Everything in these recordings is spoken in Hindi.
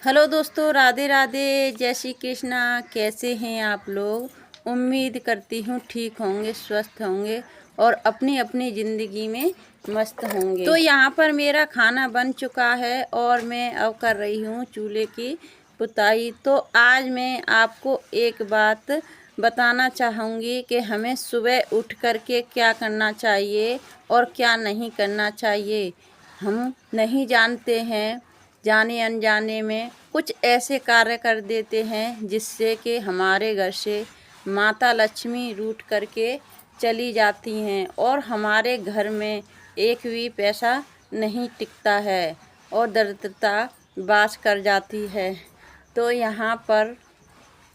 हेलो दोस्तों, राधे राधे, जय श्री कृष्णा। कैसे हैं आप लोग? उम्मीद करती हूँ ठीक होंगे, स्वस्थ होंगे और अपनी अपनी ज़िंदगी में मस्त होंगे। तो यहाँ पर मेरा खाना बन चुका है और मैं अब कर रही हूँ चूल्हे की पुताई। तो आज मैं आपको एक बात बताना चाहूँगी कि हमें सुबह उठ कर के क्या करना चाहिए और क्या नहीं करना चाहिए। हम नहीं जानते हैं, जाने अनजाने में कुछ ऐसे कार्य कर देते हैं जिससे कि हमारे घर से माता लक्ष्मी रूठ करके चली जाती हैं और हमारे घर में एक भी पैसा नहीं टिकता है और दरिद्रता वास कर जाती है। तो यहाँ पर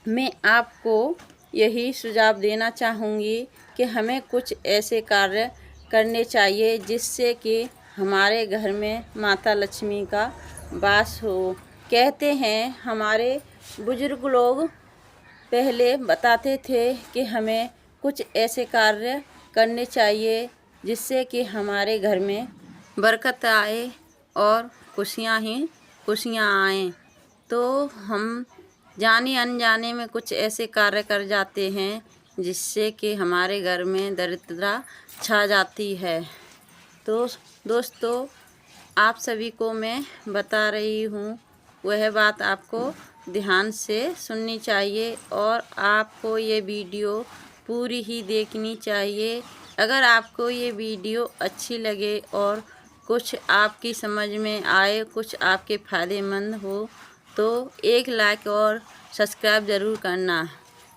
मैं आपको यही सुझाव देना चाहूँगी कि हमें कुछ ऐसे कार्य करने चाहिए जिससे कि हमारे घर में माता लक्ष्मी का वास हो। कहते हैं हमारे बुजुर्ग लोग पहले बताते थे कि हमें कुछ ऐसे कार्य करने चाहिए जिससे कि हमारे घर में बरकत आए और खुशियाँ ही खुशियाँ आएँ। तो हम जाने अनजाने में कुछ ऐसे कार्य कर जाते हैं जिससे कि हमारे घर में दरिद्रता छा जाती है। तो दोस्तों, आप सभी को मैं बता रही हूँ, वह बात आपको ध्यान से सुननी चाहिए और आपको ये वीडियो पूरी ही देखनी चाहिए। अगर आपको ये वीडियो अच्छी लगे और कुछ आपकी समझ में आए, कुछ आपके फ़ायदेमंद हो तो एक लाइक और सब्सक्राइब ज़रूर करना।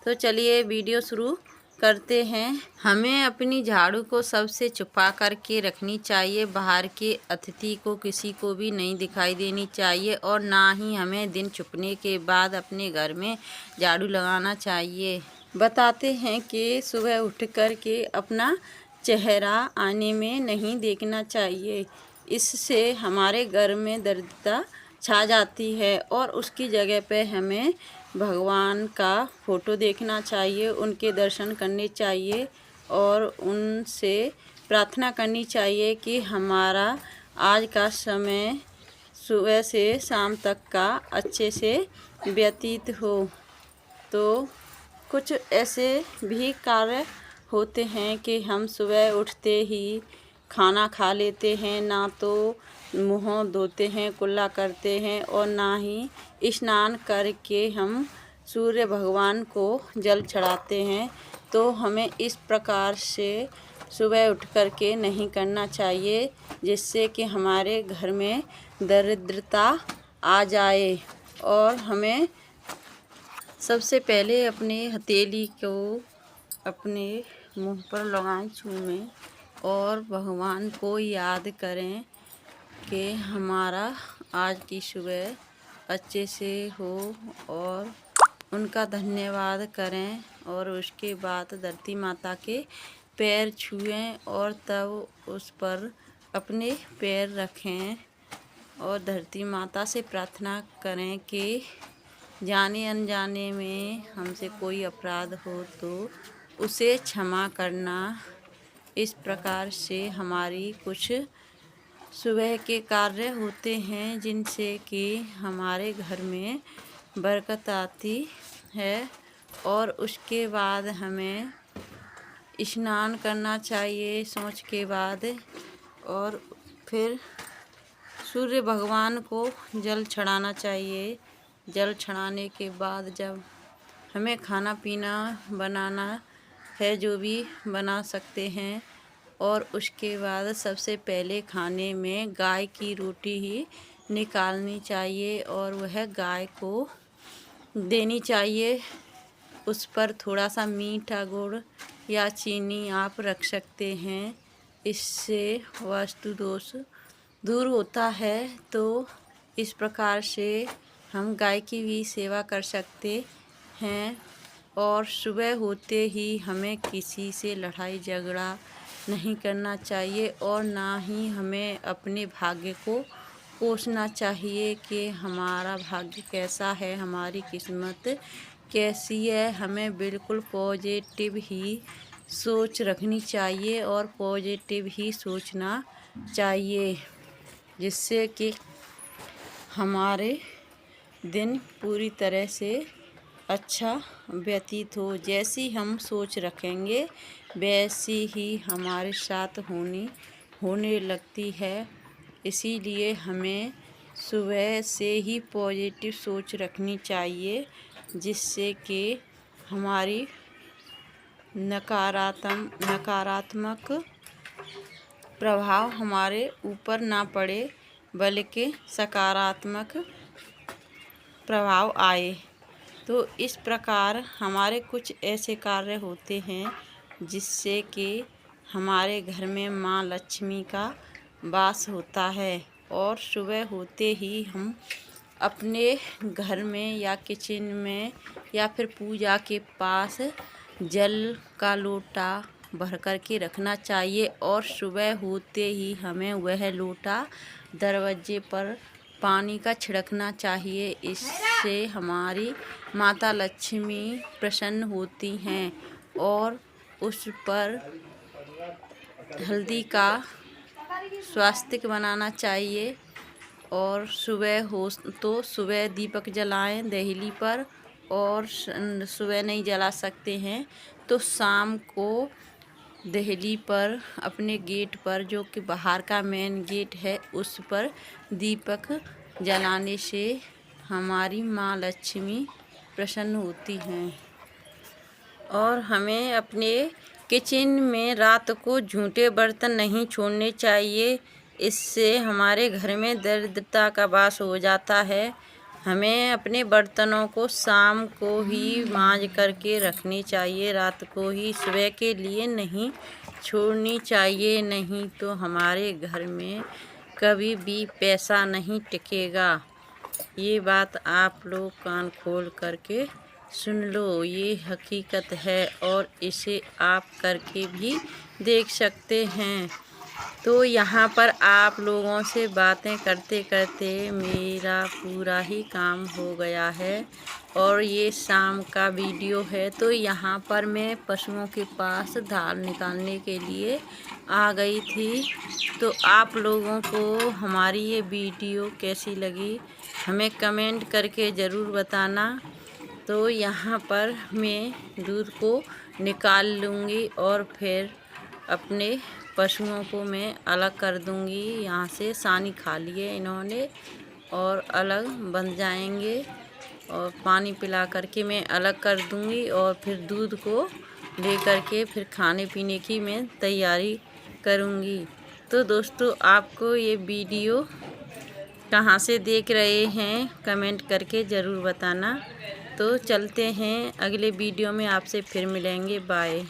तो चलिए वीडियो शुरू करते हैं। हमें अपनी झाड़ू को सबसे छुपा करके रखनी चाहिए। बाहर के अतिथि को किसी को भी नहीं दिखाई देनी चाहिए और ना ही हमें दिन छुपने के बाद अपने घर में झाड़ू लगाना चाहिए। बताते हैं कि सुबह उठ कर के अपना चेहरा आईने में नहीं देखना चाहिए। इससे हमारे घर में दरिद्रता छा जाती है और उसकी जगह पे हमें भगवान का फ़ोटो देखना चाहिए, उनके दर्शन करने चाहिए और उनसे प्रार्थना करनी चाहिए कि हमारा आज का समय सुबह से शाम तक का अच्छे से व्यतीत हो। तो कुछ ऐसे भी कार्य होते हैं कि हम सुबह उठते ही खाना खा लेते हैं, ना तो मुँह धोते हैं, कुल्ला करते हैं और ना ही स्नान करके हम सूर्य भगवान को जल चढ़ाते हैं। तो हमें इस प्रकार से सुबह उठ कर के नहीं करना चाहिए जिससे कि हमारे घर में दरिद्रता आ जाए। और हमें सबसे पहले अपने हथेली को अपने मुंह पर लगाएं, छूएं और भगवान को याद करें कि हमारा आज की सुबह अच्छे से हो और उनका धन्यवाद करें और उसके बाद धरती माता के पैर छुएं और तब उस पर अपने पैर रखें और धरती माता से प्रार्थना करें कि जाने अनजाने में हमसे कोई अपराध हो तो उसे क्षमा करना। इस प्रकार से हमारी कुछ सुबह के कार्य होते हैं जिनसे कि हमारे घर में बरकत आती है। और उसके बाद हमें स्नान करना चाहिए सोच के बाद और फिर सूर्य भगवान को जल चढ़ाना चाहिए। जल चढ़ाने के बाद जब हमें खाना पीना बनाना है, जो भी बना सकते हैं, और उसके बाद सबसे पहले खाने में गाय की रोटी ही निकालनी चाहिए और वह गाय को देनी चाहिए। उस पर थोड़ा सा मीठा गुड़ या चीनी आप रख सकते हैं, इससे वास्तु दोष दूर होता है। तो इस प्रकार से हम गाय की भी सेवा कर सकते हैं। और सुबह होते ही हमें किसी से लड़ाई झगड़ा नहीं करना चाहिए और ना ही हमें अपने भाग्य को कोसना चाहिए कि हमारा भाग्य कैसा है, हमारी किस्मत कैसी है। हमें बिल्कुल पॉजिटिव ही सोच रखनी चाहिए और पॉजिटिव ही सोचना चाहिए जिससे कि हमारे दिन पूरी तरह से अच्छा व्यतीत हो। जैसी हम सोच रखेंगे वैसी ही हमारे साथ होने लगती है। इसीलिए हमें सुबह से ही पॉजिटिव सोच रखनी चाहिए, जिससे कि हमारी नकारात्मक प्रभाव हमारे ऊपर ना पड़े, बल्कि सकारात्मक प्रभाव आए। तो इस प्रकार हमारे कुछ ऐसे कार्य होते हैं जिससे कि हमारे घर में माँ लक्ष्मी का वास होता है। और सुबह होते ही हम अपने घर में या किचन में या फिर पूजा के पास जल का लोटा भर कर के रखना चाहिए और सुबह होते ही हमें वह लोटा दरवाजे पर पानी का छिड़कना चाहिए। इससे हमारी माता लक्ष्मी प्रसन्न होती हैं। और उस पर हल्दी का स्वास्तिक बनाना चाहिए। और सुबह हो तो सुबह दीपक जलाएं देहली पर, और सुबह नहीं जला सकते हैं तो शाम को देहली पर अपने गेट पर, जो कि बाहर का मेन गेट है, उस पर दीपक जलाने से हमारी माँ लक्ष्मी प्रसन्न होती हैं। और हमें अपने किचन में रात को झूठे बर्तन नहीं छोड़ने चाहिए। इससे हमारे घर में दरिद्रता का वास हो जाता है। हमें अपने बर्तनों को शाम को ही मांज करके रखनी चाहिए, रात को ही, सुबह के लिए नहीं छोड़नी चाहिए। नहीं तो हमारे घर में कभी भी पैसा नहीं टिकेगा। ये बात आप लोग कान खोल करके सुन लो, ये हकीकत है और इसे आप करके भी देख सकते हैं। तो यहाँ पर आप लोगों से बातें करते करते मेरा पूरा ही काम हो गया है और ये शाम का वीडियो है। तो यहाँ पर मैं पशुओं के पास धार निकालने के लिए आ गई थी। तो आप लोगों को हमारी ये वीडियो कैसी लगी हमें कमेंट करके ज़रूर बताना। तो यहाँ पर मैं दूध को निकाल लूँगी और फिर अपने पशुओं को मैं अलग कर दूँगी। यहाँ से सानी खा लिए इन्होंने और अलग बन जाएंगे, और पानी पिला करके मैं अलग कर दूँगी और फिर दूध को ले करके फिर खाने पीने की मैं तैयारी करूँगी। तो दोस्तों, आपको ये वीडियो कहाँ से देख रहे हैं कमेंट करके ज़रूर बताना। तो चलते हैं, अगले वीडियो में आपसे फिर मिलेंगे। बाय।